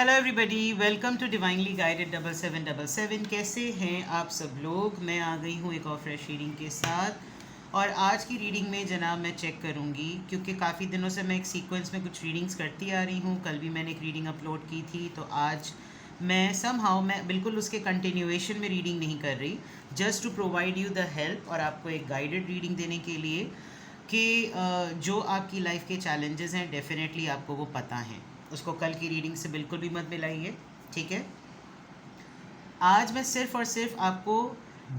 Hello everybody, welcome to divinely guided 7777। कैसे हैं आप सब लोग। मैं आ गई हूँ एक और फ्रेश रीडिंग के साथ। और आज की रीडिंग में जनाब मैं चेक करूँगी, क्योंकि काफ़ी दिनों से मैं एक सीक्वेंस में कुछ रीडिंग्स करती आ रही हूँ। कल भी मैंने एक रीडिंग अपलोड की थी, तो आज मैं बिल्कुल उसके कंटिन्यूएशन में रीडिंग नहीं कर रही, just to provide you the help और आपको एक गाइडेड रीडिंग देने के लिए कि जो आपकी लाइफ के चैलेंजेस हैं डेफिनेटली आपको वो पता हैं। उसको कल की रीडिंग से बिल्कुल भी मत मिलाइए, ठीक है। आज मैं सिर्फ़ और सिर्फ आपको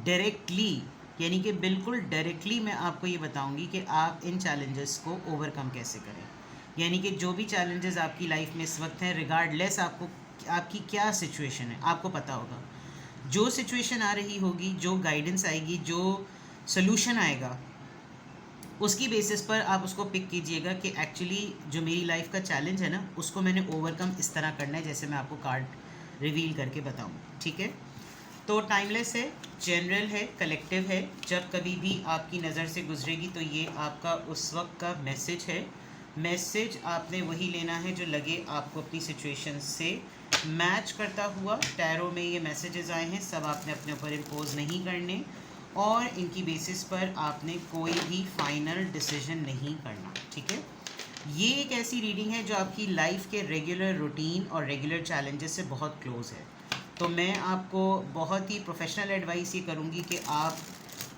डायरेक्टली, यानी कि बिल्कुल डायरेक्टली मैं आपको ये बताऊंगी कि आप इन चैलेंजेस को ओवरकम कैसे करें। यानी कि जो भी चैलेंजेस आपकी लाइफ में इस वक्त हैं, रिगार्डलेस आपको आपकी क्या सिचुएशन है, आपको पता होगा। जो सिचुएशन आ रही होगी, जो गाइडेंस आएगी, जो सोल्यूशन आएगा, उसकी बेसिस पर आप उसको पिक कीजिएगा कि एक्चुअली जो मेरी लाइफ का चैलेंज है ना, उसको मैंने ओवरकम इस तरह करना है जैसे मैं आपको कार्ड रिवील करके बताऊँ, ठीक है। तो टाइमलेस है, जनरल है, कलेक्टिव है। जब कभी भी आपकी नज़र से गुजरेगी तो ये आपका उस वक्त का मैसेज है। मैसेज आपने वही लेना है जो लगे आपको अपनी सिचुएशन से मैच करता हुआ। टैरो में ये मैसेजेस आए हैं, सब आपने अपने ऊपर इम्पोज नहीं करने, और इनकी बेसिस पर आपने कोई भी फाइनल डिसीजन नहीं करना, ठीक है। ये एक ऐसी रीडिंग है जो आपकी लाइफ के रेगुलर रूटीन और रेगुलर चैलेंजेस से बहुत क्लोज है। तो मैं आपको बहुत ही प्रोफेशनल एडवाइस ये करूँगी कि आप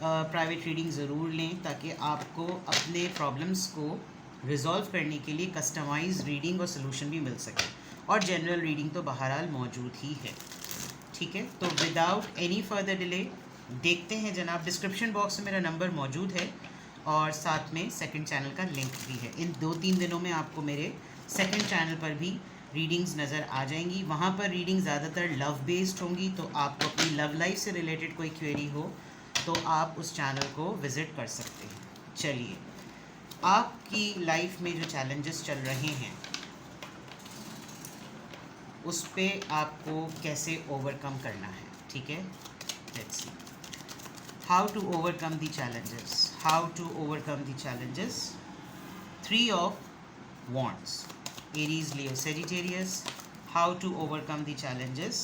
प्राइवेट रीडिंग ज़रूर लें, ताकि आपको अपने प्रॉब्लम्स को रिजॉल्व करने के लिए कस्टमाइज रीडिंग और सोल्यूशन भी मिल सके। और जनरल रीडिंग तो बहरहाल मौजूद ही है, ठीक है। तो विदाउट एनी फर्दर डिले देखते हैं जनाब। डिस्क्रिप्शन बॉक्स में मेरा नंबर मौजूद है और साथ में सेकंड चैनल का लिंक भी है। इन 2-3 दिनों में आपको मेरे सेकंड चैनल पर भी रीडिंग्स नज़र आ जाएंगी। वहाँ पर रीडिंग ज़्यादातर लव बेस्ड होंगी, तो आपको अपनी लव लाइफ से रिलेटेड कोई क्वेरी हो तो आप उस चैनल को विज़िट कर सकते हैं। चलिए, आपकी लाइफ में जो चैलेंजेस चल रहे हैं उस पे आपको कैसे ओवरकम करना है, ठीक है। Let's see how to overcome the challenges. How to overcome the challenges. 3 of wands, Aries, Leo, Sagittarius. How to overcome the challenges.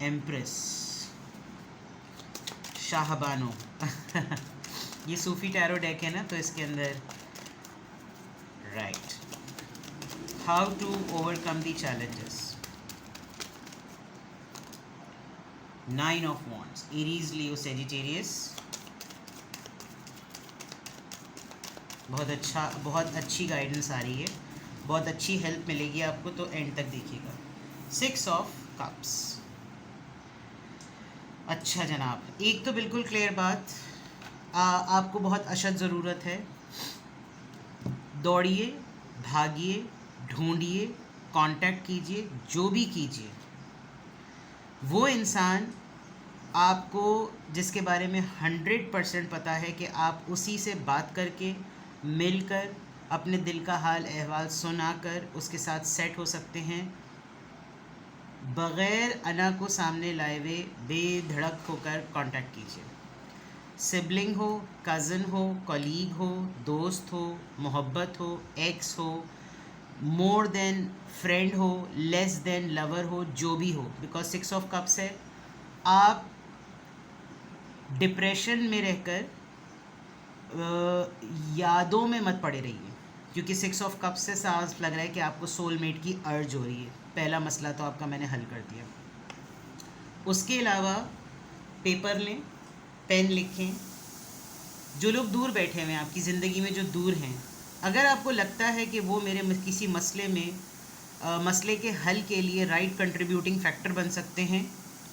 Empress, Shahbano ये सूफी टैरो डेक है ना, तो इसके अंदर right. How to overcome the challenges. 9 of wands, Aries, Leo, Sagittarius. बहुत अच्छी guidance आ रही है, बहुत अच्छी हेल्प मिलेगी आपको, तो एंड तक देखिएगा। 6 of cups। अच्छा जनाब, एक तो बिल्कुल क्लियर बात, आपको बहुत अशद ज़रूरत है। दौड़िए, भागिए, ढूंढिए, कांटेक्ट कीजिए, जो भी कीजिए, वो इंसान आपको जिसके बारे में 100% पता है कि आप उसी से बात करके, मिलकर, अपने दिल का हाल अहवाल सुनाकर उसके साथ सेट हो सकते हैं, बग़ैर अना को सामने लाए हुए बेधड़क होकर कांटेक्ट कीजिए। सिबलिंग हो, कज़न हो, कलीग हो, दोस्त हो, मोहब्बत हो, एक्स हो, मोर देन फ्रेंड हो, लेस देन लवर हो, जो भी हो, बिकॉज 6 ऑफ कप्स है। आप डिप्रेशन में रहकर यादों में मत पड़े रहिए, क्योंकि 6 ऑफ कप्स से साफ लग रहा है कि आपको सोलमेट की अर्ज हो रही है। पहला मसला तो आपका मैंने हल कर दिया। उसके अलावा पेपर लें, पेन लिखें। जो लोग दूर बैठे हुए हैं आपकी ज़िंदगी में, जो दूर हैं, अगर आपको लगता है कि वो मेरे किसी मसले में मसले के हल के लिए राइट कंट्रीब्यूटिंग फैक्टर बन सकते हैं,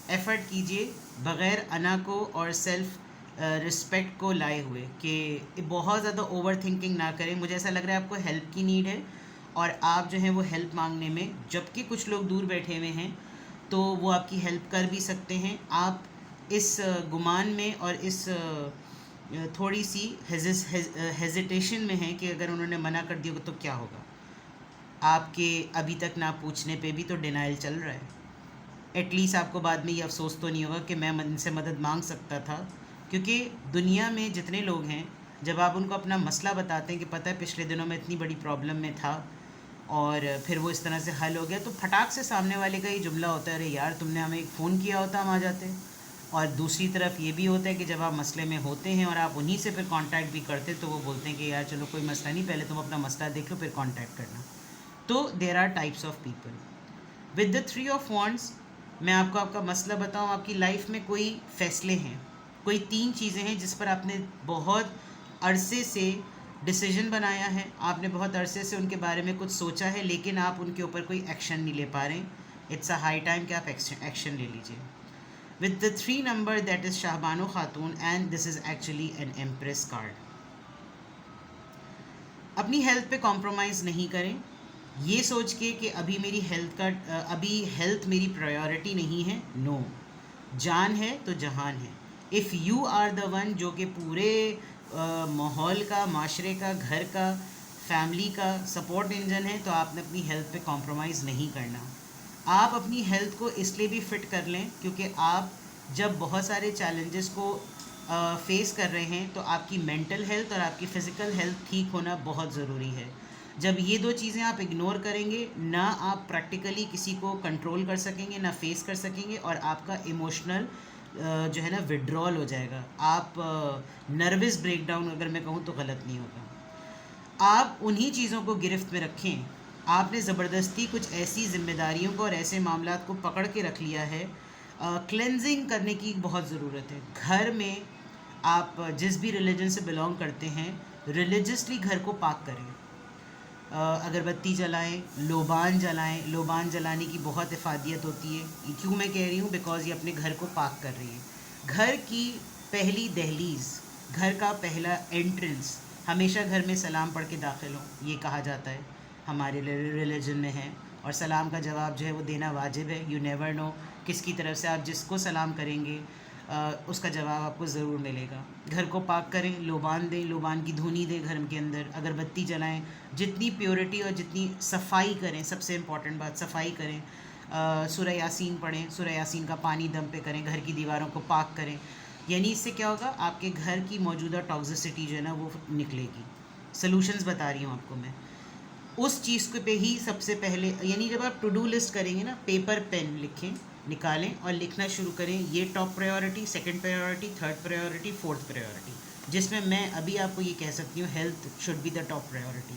एफ़र्ट कीजिए, बग़ैर अना को और सेल्फ़ रिस्पेक्ट को लाए हुए, कि बहुत ज़्यादा ओवर थिंकिंग ना करें। मुझे ऐसा लग रहा है आपको हेल्प की नीड है, और आप जो है वो हेल्प मांगने में, जबकि कुछ लोग दूर बैठे हुए हैं तो वो आपकी हेल्प कर भी सकते हैं। आप इस गुमान में और इस थोड़ी सी हेजिटेशन में हैं कि अगर उन्होंने मना कर दिया तो क्या होगा। आपके अभी तक ना पूछने पे भी तो डिनाइल चल रहा है। एटलीस्ट आपको बाद में ये अफसोस तो नहीं होगा कि मैं इनसे मदद मांग सकता था, क्योंकि दुनिया में जितने लोग हैं, जब आप उनको अपना मसला बताते हैं कि पता है पिछले दिनों में इतनी बड़ी प्रॉब्लम में था, और फिर वो इस तरह से हल हो गया, तो फटाक से सामने वाले का ये जुमला होता है, अरे यार तुमने हमें एक फ़ोन किया होता हम आ जाते। और दूसरी तरफ ये भी होता है कि जब आप मसले में होते हैं और आप उन्हीं से फिर कांटेक्ट भी करते, तो वो बोलते हैं कि यार चलो कोई मसला नहीं, पहले तुम अपना मसला देख लो फिर कांटेक्ट करना। तो there are types of people. With the three of wands, मैं आपको आपका मसला बताऊं, आपकी लाइफ में कोई फैसले हैं, कोई 3 चीज़ें हैं जिस पर आपने बहुत अरसे से डिसीजन बनाया है, आपने बहुत अरसे से उनके बारे में कुछ सोचा है, लेकिन आप उनके ऊपर कोई एक्शन नहीं ले पा रहे। इट्स अ हाई टाइम कि आप एक्शन ले लीजिए। With the 3 number, that is Shahbano Khatoon, and this is actually an empress card. अपनी हेल्थ पे कॉम्प्रोमाइज़ नहीं करें, ये सोच के कि अभी मेरी अभी हेल्थ मेरी प्रायोरिटी नहीं है। नो, जान है तो जहान है। If you are the one जो कि पूरे माहौल का, माशरे का, घर का, फैमिली का सपोर्ट इंजन है, तो आपने अपनी हेल्थ पे कॉम्प्रोमाइज़ नहीं करना। आप अपनी हेल्थ को इसलिए भी फिट कर लें क्योंकि आप जब बहुत सारे चैलेंजेस को फेस कर रहे हैं, तो आपकी मेंटल हेल्थ और आपकी फ़िज़िकल हेल्थ ठीक होना बहुत ज़रूरी है। जब ये 2 चीज़ें आप इग्नोर करेंगे, ना आप प्रैक्टिकली किसी को कंट्रोल कर सकेंगे, ना फेस कर सकेंगे, और आपका इमोशनल जो है ना विड्रॉल हो जाएगा। आप नर्वस ब्रेकडाउन, अगर मैं कहूँ तो गलत नहीं होगा। आप उन्हीं चीज़ों को गिरफ्त में रखें। आपने ज़बरदस्ती कुछ ऐसी ज़िम्मेदारियों को और ऐसे मामलात को पकड़ के रख लिया है। क्लेंजिंग करने की बहुत ज़रूरत है। घर में आप जिस भी रिलीजन से बिलोंग करते हैं, रिलीजियसली घर को पाक करें। अगरबत्ती जलाएं, लोबान जलाएं। लोबान जलाने की बहुत इफ़ादियत होती है। ये क्यों मैं कह रही हूँ? बिकॉज़ ये अपने घर को पाक कर रही है। घर की पहली दहलीज़, घर का पहला एंट्रेंस, हमेशा घर में सलाम पढ़ के दाखिल हो, ये कहा जाता है, हमारे रिलीजन में है। और सलाम का जवाब जो है वो देना वाजिब है। यू नेवर नो किसकी तरफ से आप जिसको सलाम करेंगे उसका जवाब आपको ज़रूर मिलेगा। घर को पाक करें, लोबान दें, लोबान की धुनी दें घर के अंदर, अगरबत्ती जलाएं। जितनी प्योरिटी और जितनी सफाई करें, सबसे इम्पॉर्टेंट बात सफाई करें। सूरह यासीन पढ़ें, सूरह यासीन का पानी दम पे करें, घर की दीवारों को पाक करें। यानी इससे क्या होगा, आपके घर की मौजूदा टॉक्सिसिटी जो है ना वो निकलेगी। सॉल्यूशंस बता रही हूँ आपको मैं। उस चीज़ पे ही सबसे पहले, यानी जब आप टू डू लिस्ट करेंगे ना, पेपर पेन लिखें, निकालें और लिखना शुरू करें। ये top priority, second priority, third priority, fourth priority, जिसमें मैं अभी आपको ये कह सकती हूँ health should be the top priority.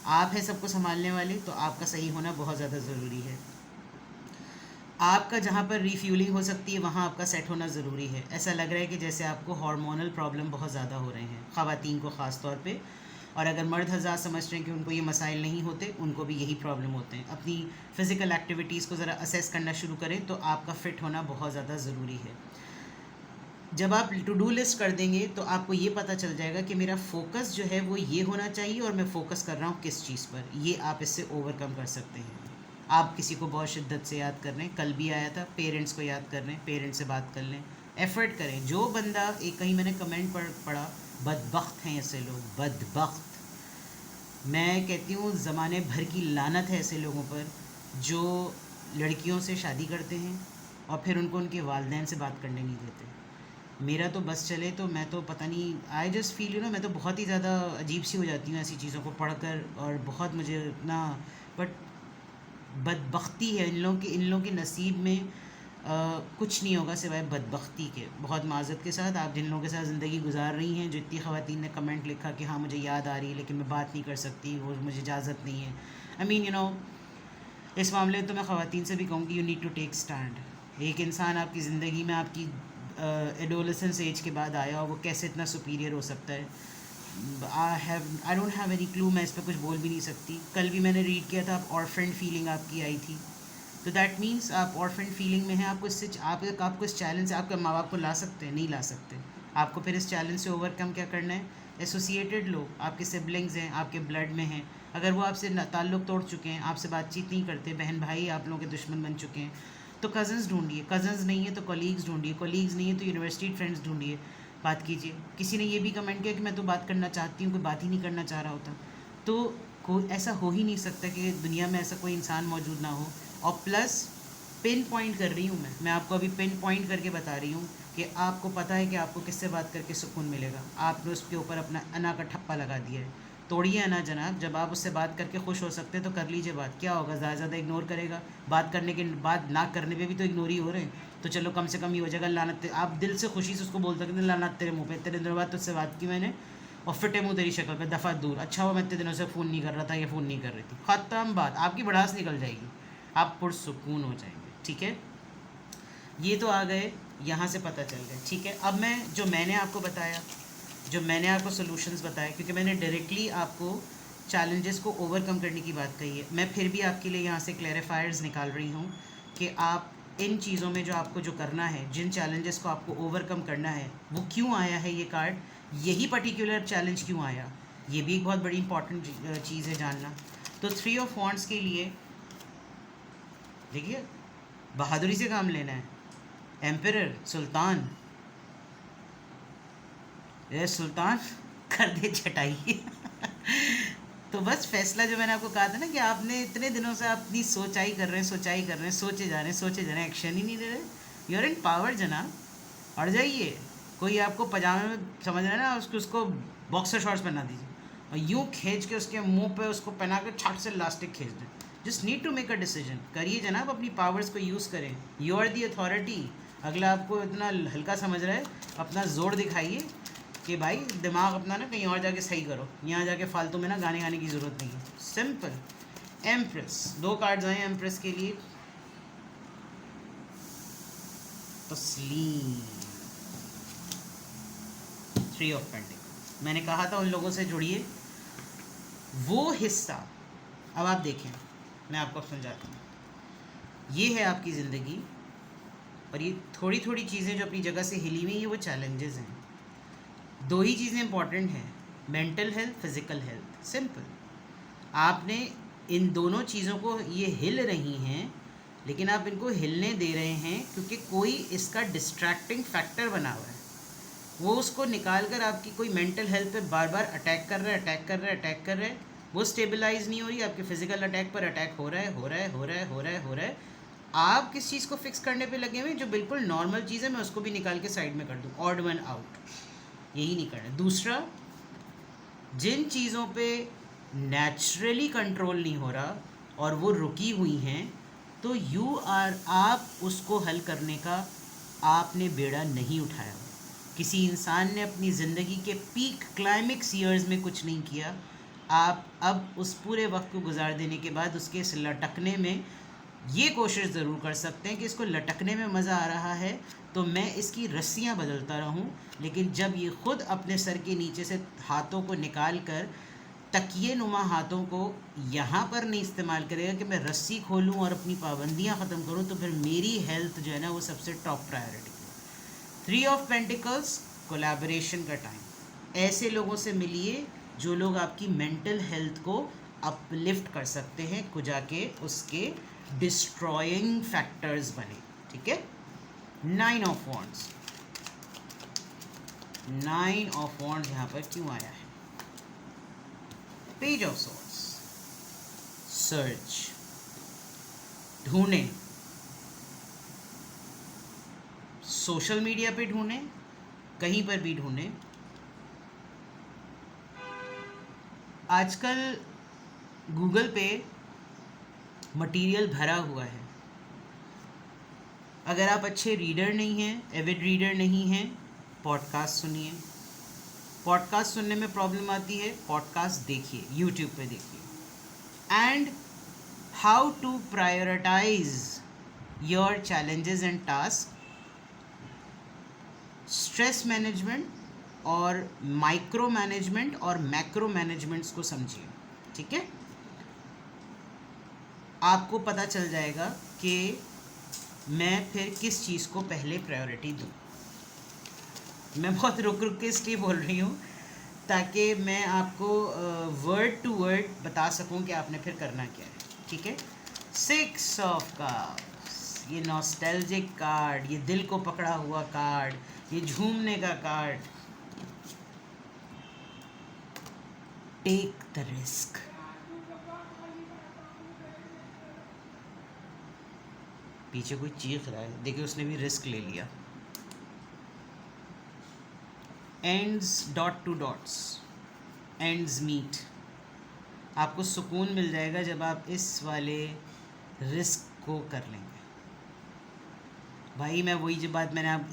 आप हैं सबको संभालने वाले, तो आपका सही होना बहुत ज़्यादा ज़रूरी है। आपका जहाँ पर रीफ्यूलिंग हो सकती है वहाँ आपका सेट होना ज़रूरी है। ऐसा लग रहा है कि जैसे आपको हार्मोनल प्रॉब्लम बहुत ज़्यादा हो रहे हैं, ख़वातीन को ख़ास तौर पे। और अगर मर्द हज़ार समझ रहे हैं कि उनको ये मसाइल नहीं होते, उनको भी यही प्रॉब्लम होते हैं। अपनी फ़िज़िकल एक्टिविटीज़ को ज़रा असेस करना शुरू करें, तो आपका फ़िट होना बहुत ज़्यादा ज़रूरी है। जब आप टू डू लिस्ट कर देंगे तो आपको ये पता चल जाएगा कि मेरा फ़ोकस जो है वो ये होना चाहिए और मैं फ़ोकस कर रहा हूँ किस चीज़ पर। ये आप इससे ओवरकम कर सकते हैं। आप किसी को बहुत शिद्दत से याद कर रहे हैं, कल भी आया था, पेरेंट्स को याद कर रहे हैं, पेरेंट्स से बात कर लें, एफ़र्ट करें। जो बंदा, एक कहीं मैंने कमेंट पढ़ा, बदबख्त हैं ऐसे लोग, बदबख्त। मैं कहती हूँ ज़माने भर की लानत है ऐसे लोगों पर जो लड़कियों से शादी करते हैं और फिर उनको उनके वालिदैन से बात करने नहीं देते। मेरा तो बस चले तो मैं तो पता नहीं, I just feel you know, मैं तो बहुत ही ज़्यादा अजीब सी हो जाती हूँ ऐसी चीज़ों को पढ़कर, और बहुत मुझे इतना, बट बदबख्ती है इन लोगों के नसीब में। कुछ नहीं होगा सिवाय बदबख्ती के। बहुत माज़रत के साथ, आप जिन लोगों के साथ ज़िंदगी गुजार रही हैं, जो इतनी ख़वातीन ने कमेंट लिखा कि हाँ मुझे याद आ रही है लेकिन मैं बात नहीं कर सकती, वो मुझे इजाज़त नहीं है। आई मीन यू नो, इस मामले में तो मैं ख़वातीन से भी कहूँगी you need to take stand. एक इंसान आपकी ज़िंदगी में आपकी एडोलेसेंस एज के बाद आया और वो कैसे इतना सुपीरियर हो सकता है, I don't have any clue. मैं इस पर कुछ बोल भी नहीं सकती। कल भी मैंने रीड किया था, आप ऑर्फेंड फीलिंग आपकी आई थी, तो दैट मीन्स आप ऑर्फेंड फीलिंग में हैं। आपको इससे आपको इस चैलेंज से आपके माँ बाप को ला सकते हैं? नहीं ला सकते। आपको फिर इस चैलेंज से ओवरकम क्या करना है? एसोसिएटेड लोग, आपके सिबलिंग्स हैं, आपके ब्लड में हैं, अगर वो आपसे ताल्लुक़ तोड़ चुके हैं, आपसे बातचीत नहीं करते, बहन भाई आप लोगों के दुश्मन बन चुके हैं, तो कज़न्स ढूंढिए। कज़न्स नहीं है तो कॉलीग्स ढूंढिए। कॉलीग्स नहीं है तो यूनिवर्सिटी फ्रेंड्स ढूंढिए, बात कीजिए। किसी ने ये भी कमेंट किया कि मैं तो बात करना चाहती हूँ, कोई बात ही नहीं करना चाह रहा होता। तो कोई ऐसा हो ही नहीं सकता कि दुनिया में ऐसा कोई इंसान मौजूद ना हो। और प्लस पिन पॉइंट कर रही हूँ मैं आपको अभी पिन पॉइंट करके बता रही हूँ कि आपको पता है कि आपको किससे बात करके सुकून मिलेगा। आपने उसके ऊपर अपना अना का ठप्पा लगा दिया है। तोड़िए ना जनाब, जब आप उससे बात करके खुश हो सकते हैं तो कर लीजिए बात, क्या होगा, ज़्यादा ज़्यादा इग्नोर करेगा, बात करने के बाद ना करने पे भी तो इग्नोर ही हो रहे हैं, तो चलो कम से कम ये हो जाएगा लानत, आप दिल से खुशी से उसको बोल सकते हैं लानत तेरे मुँह पे, इतने दिनों बाद तुझसे बात की मैंने और फिटे मुँह तेरी शक्ल पे, दफ़ा दूर, अच्छा हुआ मैं इतने दिनों से फ़ोन नहीं कर रहा था या फ़ोन नहीं कर रही थी, ख़त्म बात, आपकी भड़ास निकल जाएगी, आप पुरसुकून हो जाएंगे। ठीक है, ये तो आ गए, यहाँ से पता चल गया। ठीक है, अब मैं जो मैंने आपको बताया, जो मैंने आपको सॉल्यूशंस बताए, क्योंकि मैंने डायरेक्टली आपको चैलेंजेस को ओवरकम करने की बात कही है, मैं फिर भी आपके लिए यहाँ से क्लैरिफायर्स निकाल रही हूँ कि आप इन चीज़ों में जो आपको जो करना है, जिन चैलेंजेस को आपको ओवरकम करना है, वो क्यों आया है ये कार्ड, यही पर्टिकुलर चैलेंज क्यों आया, ये भी एक बहुत बड़ी इंपॉर्टेंट चीज़ है जानना। तो 3 ऑफ वॉन्ड्स के लिए देखिए बहादुरी से काम लेना है, एम्परर, सुल्तान, ये सुल्तान कर दे छटाई तो बस फैसला जो मैंने आपको कहा था ना कि आपने इतने दिनों से अपनी सोचाई कर रहे हैं, सोचाई कर रहे हैं, सोचे जा रहे हैं, सोचे जा रहे हैं, एक्शन ही नहीं ले रहे, यू आर इन पावर जनाब, अड़ जाइए। कोई आपको पजामे में समझ रहा है ना, उसको बॉक्सर शॉर्ट्स पहना दीजिए और यूँ खींच के उसके मुंह पे उसको पहना के छट से लास्टिक खींच दें। Just need to make a decision, करिए जनाब, अपनी पावर्स को यूज़ करें, यू आर दी अथॉरिटी। अगला आपको इतना हल्का समझ रहा है, अपना जोर दिखाइए कि भाई दिमाग अपना ना कहीं और जाके सही करो, यहाँ जाके फालतू में ना गाने गाने की ज़रूरत नहीं है, सिंपल। एम्प्रेस, 2 कार्ड्स आए एम्प्रेस के लिए, तस्लीम, 3 ऑफ पेंटिकल्स। मैंने कहा था उन लोगों से जुड़िए, वो हिस्सा, अब आप देखें, मैं आपको समझाता हूँ, ये है आपकी ज़िंदगी और ये थोड़ी थोड़ी चीज़ें जो अपनी जगह से हिली हुई हैं, वो चैलेंजेस हैं। 2 ही चीज़ें इंपॉर्टेंट हैं, mental health, physical health, simple. आपने इन दोनों चीज़ों को, ये हिल रही हैं लेकिन आप इनको हिलने दे रहे हैं क्योंकि कोई इसका डिस्ट्रैक्टिंग फैक्टर बना हुआ है, वो उसको निकाल कर आपकी कोई मेंटल हेल्थ पे बार बार अटैक कर रहा है, अटैक कर रहा है, अटैक कर रहा है, वो स्टेबलाइज नहीं हो रही, आपके फिजिकल अटैक पर अटैक हो रहा है, हो रहा है, हो रहा है, हो रहा है, हो रहा है। आप किस चीज़ को फिक्स करने पे लगे हुए, जो बिल्कुल नॉर्मल चीज़ है मैं उसको भी निकाल के साइड में कर दूँ, ऑड वन आउट, यही नहीं करना। दूसरा, जिन चीज़ों पे नेचुरली कंट्रोल नहीं हो रहा और वो रुकी हुई हैं, तो आप उसको हल करने का आपने बेड़ा नहीं उठाया। किसी इंसान ने अपनी ज़िंदगी के पीक क्लाइमेक्स ईयर्स में कुछ नहीं किया, आप अब उस पूरे वक्त को गुजार देने के बाद उसके इस लटकने में ये कोशिश ज़रूर कर सकते हैं कि इसको लटकने में मज़ा आ रहा है तो मैं इसकी रस्सियाँ बदलता रहूं, लेकिन जब ये ख़ुद अपने सर के नीचे से हाथों को निकाल कर तकिए नुमा हाथों को यहाँ पर नहीं इस्तेमाल करेगा कि मैं रस्सी खोलूँ और अपनी पाबंदियाँ ख़त्म करूँ, तो फिर मेरी हेल्थ जो है ना वो सबसे टॉप प्रायोरिटी है। 3 ऑफ पेंटिकल्स, कोलैबोरेशन का टाइम, ऐसे लोगों से मिलिए जो लोग आपकी मेंटल हेल्थ को अपलिफ्ट कर सकते हैं, कुजा के उसके डिस्ट्रॉइंग फैक्टर्स बने। ठीक है, 9 ऑफ वॉन्ड्स, 9 ऑफ वॉन्ड्स यहाँ पर क्यों आया है? पेज ऑफ सॉर्ड्स, सर्च, ढूंढें, सोशल मीडिया पे ढूंढें, कहीं पर भी ढूंढें। आजकल गूगल पे मटेरियल भरा हुआ है। अगर आप अच्छे रीडर नहीं हैं, एविड रीडर नहीं हैं, पॉडकास्ट सुनिए। पॉडकास्ट सुनने में प्रॉब्लम आती है, पॉडकास्ट देखिए, यूट्यूब पे देखिए। And how to prioritize your challenges and task, stress management और माइक्रो मैनेजमेंट और मैक्रो मैनेजमेंट्स को समझिए। ठीक है, आपको पता चल जाएगा कि मैं फिर किस चीज़ को पहले प्रायोरिटी दूँ। मैं बहुत रुक रुक के इसलिए बोल रही हूँ ताकि मैं आपको वर्ड टू वर्ड बता सकूँ कि आपने फिर करना क्या है। ठीक है, 6 ऑफ कार्ड्स, ये नॉस्टैल्जिक कार्ड, ये दिल को पकड़ा हुआ कार्ड, ये झूमने का कार्ड। Take the risk. पीछे कोई चीख रहा है, देखिए उसने भी रिस्क ले लिया। Ends dot to dots, ends meet, आपको सुकून मिल जाएगा जब आप इस वाले रिस्क को कर लेंगे। भाई मैं वही जो बात मैंने आप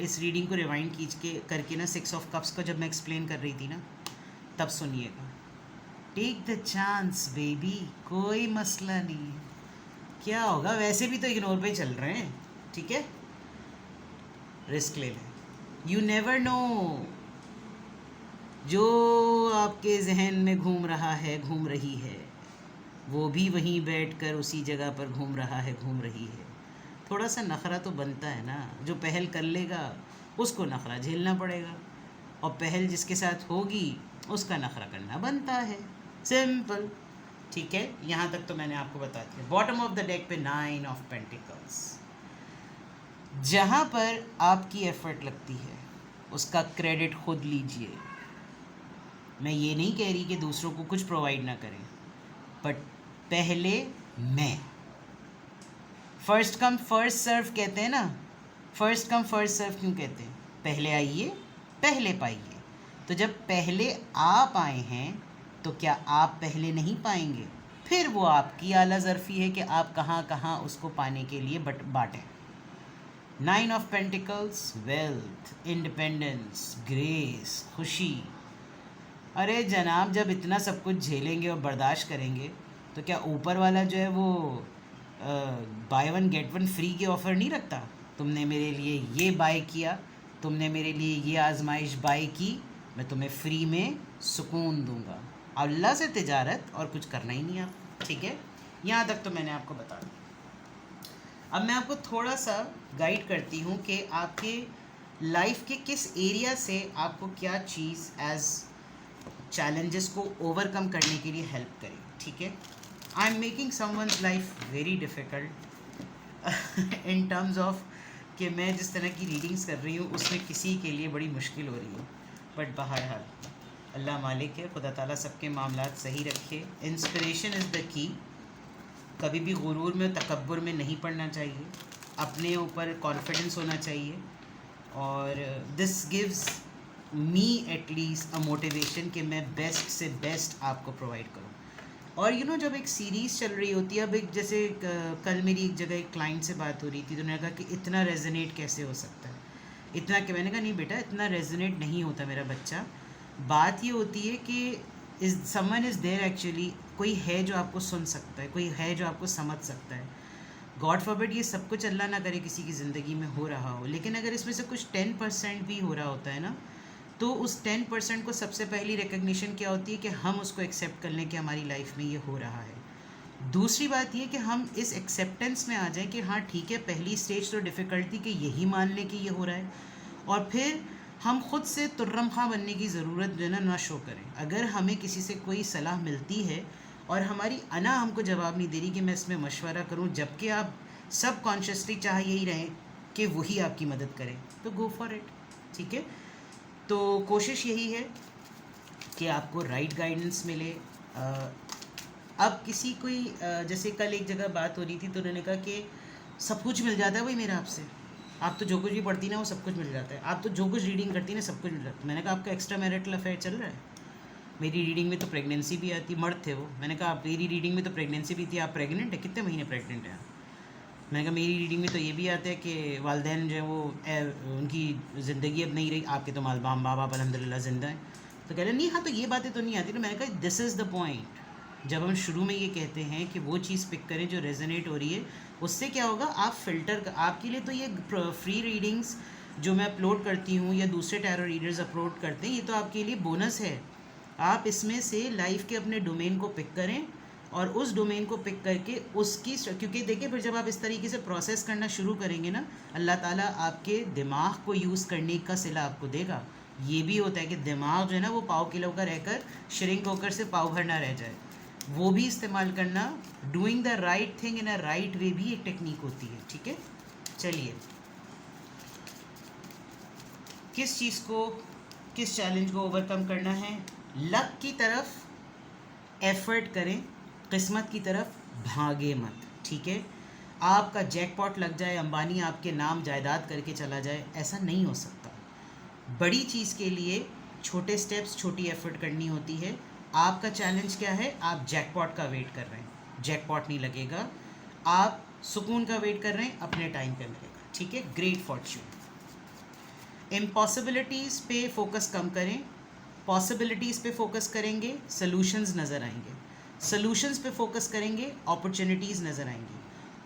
इस रीडिंग को रिवाइंड खींच के करके ना 6 ऑफ कप्स को जब मैं एक्सप्लेन कर रही थी ना, तब सुनिएगा। टेक द चांस बेबी, कोई मसला नहीं है, क्या होगा, वैसे भी तो इग्नोर पे चल रहे हैं, ठीक है, रिस्क ले लें। यू नेवर नो, जो आपके जहन में घूम रहा है, घूम रही है, वो भी वहीं बैठकर उसी जगह पर घूम रहा है, घूम रही है। थोड़ा सा नखरा तो बनता है ना, जो पहल कर लेगा उसको नखरा झेलना पड़ेगा, और पहल जिसके साथ होगी उसका नखरा करना बनता है, सिंपल, ठीक है। यहाँ तक तो मैंने आपको बता दिया। बॉटम ऑफ द डेक पे 9 ऑफ पेंटिकल्स। जहाँ पर आपकी एफर्ट लगती है उसका क्रेडिट खुद लीजिए। मैं ये नहीं कह रही कि दूसरों को कुछ प्रोवाइड ना करें, बट पहले मैं, फर्स्ट कम फर्स्ट सर्व कहते हैं ना, फर्स्ट कम फर्स्ट सर्व क्यों कहते हैं? पहले आइए पहले पाइए। तो जब पहले आप आए हैं तो क्या आप पहले नहीं पाएंगे? फिर वो आपकी आला ज़र्फ़ी है कि आप कहाँ कहाँ उसको पाने के लिए बाँटें। 9 of pentacles, wealth, independence, grace, खुशी। अरे जनाब, जब इतना सब कुछ झेलेंगे और बर्दाश्त करेंगे तो क्या ऊपर वाला जो है वो by one get one free के ऑफ़र नहीं रखता? तुमने मेरे लिए ये बाय किया, तुमने मेरे लिए ये आजमाइश बाय की, मैं तुम्हें फ्री में सुकून दूंगा। अल्लाह से तिजारत और कुछ करना ही नहीं आप, ठीक है। यहाँ तक तो मैंने आपको बता दिया। अब मैं आपको थोड़ा सा गाइड करती हूँ कि आपके लाइफ के किस एरिया से आपको क्या चीज़ एज चैलेंजेस को ओवरकम करने के लिए हेल्प करे, ठीक है। I am making someone's life very difficult in terms of कि मैं जिस तरह की रीडिंग्स कर रही हूँ उसमें किसी के लिए बड़ी मुश्किल हो रही है, बट बहरहाल अल्लाह मालिक है, खुदा ताला सबके मामलात सही रखे। Inspiration is the key. कभी भी गुरूर में, तकब्बुर में नहीं पड़ना चाहिए, अपने ऊपर कॉन्फिडेंस होना चाहिए, और this gives me at least a motivation कि मैं बेस्ट से बेस्ट आपको प्रोवाइड करूँ। और यू नो, जब एक सीरीज़ चल रही होती है, अब एक जैसे कल मेरी एक जगह एक क्लाइंट से बात हो रही थी, तो उन्होंने कहा कि इतना रेजोनेट कैसे हो सकता है, इतना, कि मैंने कहा नहीं बेटा, इतना रेजोनेट नहीं होता मेरा बच्चा। बात ये होती है कि is someone is there actually, कोई है जो आपको सुन सकता है, कोई है जो आपको समझ सकता है। गॉड फॉरबिड ये सब कुछ अल्लाह ना करे किसी की ज़िंदगी में हो रहा हो, लेकिन अगर इसमें से कुछ 10% भी हो रहा होता है ना, तो उस 10% को सबसे पहली रिकग्निशन क्या होती है कि हम उसको एक्सेप्ट कर लें कि हमारी लाइफ में ये हो रहा है। दूसरी बात ये कि हम इस एक्सेप्टेंस में आ जाएं कि हाँ ठीक है, पहली स्टेज तो डिफ़िकल्टी कि यही मान लें कि ये हो रहा है, और फिर हम ख़ुद से तुर्रम खां बनने की ज़रूरत जो है ना शो करें। अगर हमें किसी से कोई सलाह मिलती है और हमारी अना हमको जवाब नहीं दे रही कि मैं इसमें मशवरा करूं, जबकि आप सब कॉन्शियसली चाह यही रहें कि वही आपकी मदद करें, तो गो फॉर इट, ठीक है। तो कोशिश यही है कि आपको राइट गाइडेंस मिले। अब किसी कोई जैसे कल एक जगह बात हो रही थी, तो उन्होंने कहा कि सब कुछ मिल जाता है भाई मेरा आपसे, आप तो जो कुछ भी पढ़ती ना वो सब कुछ मिल जाता है, आप तो जो कुछ रीडिंग करती ना सब कुछ मिल जाता है। मैंने कहा आपका एक्स्ट्रा मैरिटल अफेयर चल रहा है? मेरी रीडिंग में तो प्रेगनेंसी भी आती, मर्द थे वो। मैंने कहा आप, मेरी रीडिंग में तो प्रेगनेंसी भी थी, आप प्रेग्नेंट है? कितने महीने प्रेग्नेंट हैं? मैंने कहा मेरी रीडिंग में तो ये भी आता है कि वालदैन जो है वो उनकी ज़िंदगी अब नहीं रही, आपके तो माँ बाप अल्हम्दुलिल्लाह ज़िंदा हैं। तो कह रहे नहीं, हाँ तो ये बातें तो नहीं आती ना। मैंने कहा दिस इज़ द पॉइंट, जब हम शुरू में ये कहते हैं कि वो चीज़ पिक करें जो रेजोनेट हो रही है, उससे क्या होगा, आप फ़िल्टर, आपके लिए तो ये फ्री रीडिंग्स जो मैं अपलोड करती हूँ या दूसरे टैरो रीडर्स अपलोड करते हैं, ये तो आपके लिए बोनस है। आप इसमें से लाइफ के अपने डोमेन को पिक करें और उस डोमेन को पिक करके उसकी, क्योंकि देखिए फिर जब आप इस तरीके से प्रोसेस करना शुरू करेंगे ना, अल्लाह ताला आपके दिमाग को यूज़ करने का सिला आपको देगा। ये भी होता है कि दिमाग जो है ना वो पाव किलो का रहकर श्रिंक होकर से पाव भर ना रह जाए, वो भी इस्तेमाल करना। Doing the right thing in a right way भी एक टेक्निक होती है, ठीक है। चलिए, किस चीज़ को, किस चैलेंज को ओवरकम करना है? लक की तरफ एफर्ट करें, किस्मत की तरफ भागे मत, ठीक है। आपका जैकपॉट लग जाए, अंबानी आपके नाम जायदाद करके चला जाए, ऐसा नहीं हो सकता। बड़ी चीज़ के लिए छोटे स्टेप्स, छोटी एफर्ट करनी होती है, आपका चैलेंज क्या है? आप जैकपॉट का वेट कर रहे हैं, जैकपॉट नहीं लगेगा। आप सुकून का वेट कर रहे हैं, अपने टाइम पे मिलेगा। ठीक है, ग्रेट फॉर्च्यून। इम्पॉसिबिलिटीज़ पे फोकस कम करें, पॉसिबिलिटीज़ पे फोकस करेंगे, सॉल्यूशंस नज़र आएंगे। सॉल्यूशंस पे फोकस करेंगे, अपॉर्चुनिटीज़ नज़र आएंगी।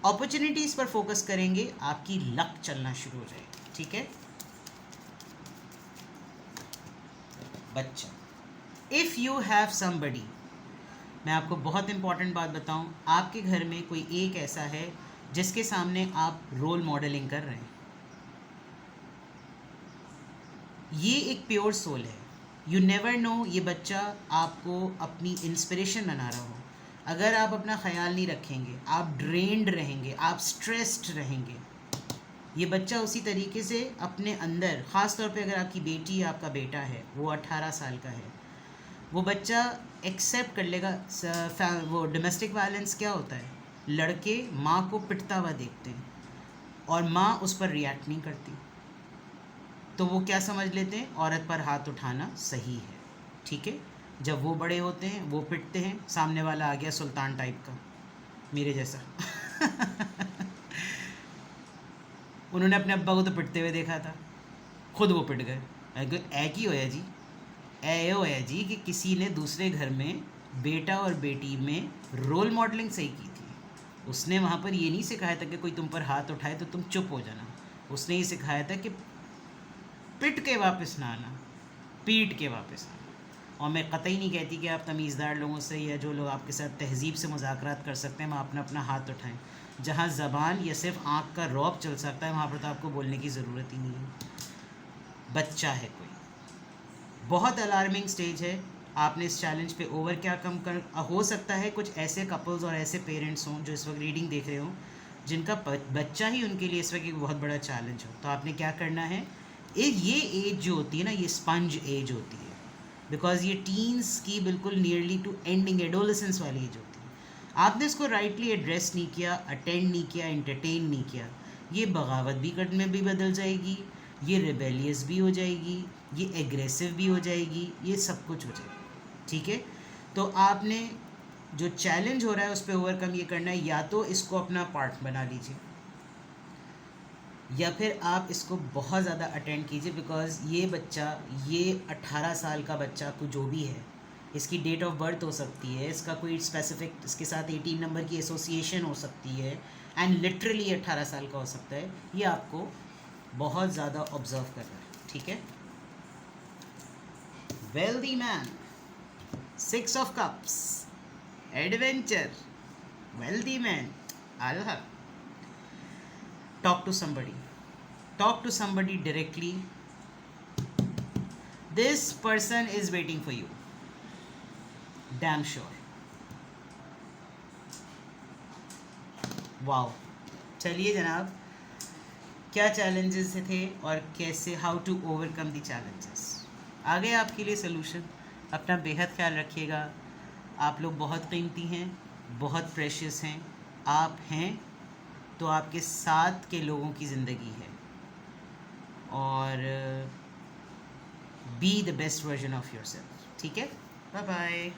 अपॉर्चुनिटीज़ पर फोकस करेंगे, आपकी लक चलना शुरू हो जाएगी। ठीक है बच्चा, इफ़ यू हैव समबडी, मैं आपको बहुत इंपॉर्टेंट बात बताऊं, आपके घर में कोई एक ऐसा है जिसके सामने आप रोल मॉडलिंग कर रहे हैं। ये एक प्योर सोल है। यू नेवर नो, ये बच्चा आपको अपनी इंस्पिरेशन बना रहा हो। अगर आप अपना ख्याल नहीं रखेंगे, आप ड्रेन्ड रहेंगे, आप स्ट्रेस्ड रहेंगे। ये बच्चा उसी तरीके से अपने अंदर, ख़ास तौर पे अगर आपकी बेटी या आपका बेटा है, वो 18 साल का है, वो बच्चा एक्सेप्ट कर लेगा। वो डोमेस्टिक वायलेंस क्या होता है? लड़के माँ को पिटता हुआ देखते हैं और माँ उस पर रिएक्ट नहीं करती, तो वो क्या समझ लेते हैं? औरत पर हाथ उठाना सही है। ठीक है, जब वो बड़े होते हैं, वो पिटते हैं, सामने वाला आ गया सुल्तान टाइप का, मेरे जैसा उन्होंने अपने अब्बा को तो पिटते हुए देखा था, खुद वो पिट गए। ऐ की होया जी, ऐ होया जी कि किसी ने दूसरे घर में बेटा और बेटी में रोल मॉडलिंग सही की थी। उसने वहाँ पर ये नहीं सिखाया था कि कोई तुम पर हाथ उठाए तो तुम चुप हो जाना। उसने ये सिखाया था कि पिट के वापस ना आना, पीट के वापस आना। और मैं कतई नहीं कहती कि आप तमीज़दार लोगों से या जो लोग आपके साथ तहज़ीब से मुज़ाकरात कर सकते हैं, वहाँ अपना अपना हाथ उठाएं। जहाँ ज़बान या सिर्फ आँख का रौब चल सकता है, वहाँ पर तो आपको बोलने की ज़रूरत ही नहीं है। बच्चा है कोई, बहुत अलार्मिंग स्टेज है। आपने इस चैलेंज पे ओवर क्या कम कर, हो सकता है कुछ ऐसे कपल्स और ऐसे पेरेंट्स हों जो इस वक्त रीडिंग देख रहे हों, जिनका बच्चा ही उनके लिए इस वक्त एक बहुत बड़ा चैलेंज हो। तो आपने क्या करना है, ये एज जो होती है ना, ये स्पंज एज होती है, बिकॉज ये टीन्स की बिल्कुल नियरली टू एंडिंग एडोलेसेंस वाली एज होती है। आपने इसको राइटली एड्रेस नहीं किया, अटेंड नहीं किया, एंटरटेन नहीं किया, ये बगावत भी में भी बदल जाएगी, ये रिबेलियस भी हो जाएगी, ये एग्रेसिव भी हो जाएगी, ये सब कुछ हो जाएगा। ठीक है, तो आपने जो चैलेंज हो रहा है उस पर ओवरकम ये करना है। या तो इसको अपना पार्ट बना लीजिए, या फिर आप इसको बहुत ज़्यादा अटेंड कीजिए, बिकॉज़ ये बच्चा, ये 18 साल का बच्चा को जो भी है, इसकी डेट ऑफ बर्थ हो सकती है, इसका कोई स्पेसिफिक, इसके साथ 18 नंबर की एसोसिएशन हो सकती है, एंड लिटरली 18 साल का हो सकता है। ये आपको बहुत ज़्यादा ऑब्जर्व कर रहा है। ठीक है, wealthy man, 6 of cups, adventure, wealthy man, Allah. Talk to somebody. Talk to somebody directly. This person is waiting for you. Damn sure. Wow. चलिए जनाब, क्या चैलेंजेस थे और कैसे, how to overcome the challenges. आ गए आपके लिए सोल्यूशन। अपना बेहद ख्याल रखिएगा। आप लोग बहुत कीमती हैं, बहुत प्रेशियस हैं। आप हैं तो आपके साथ के लोगों की ज़िंदगी है, और be the best version of yourself. ठीक है, बाय बाय।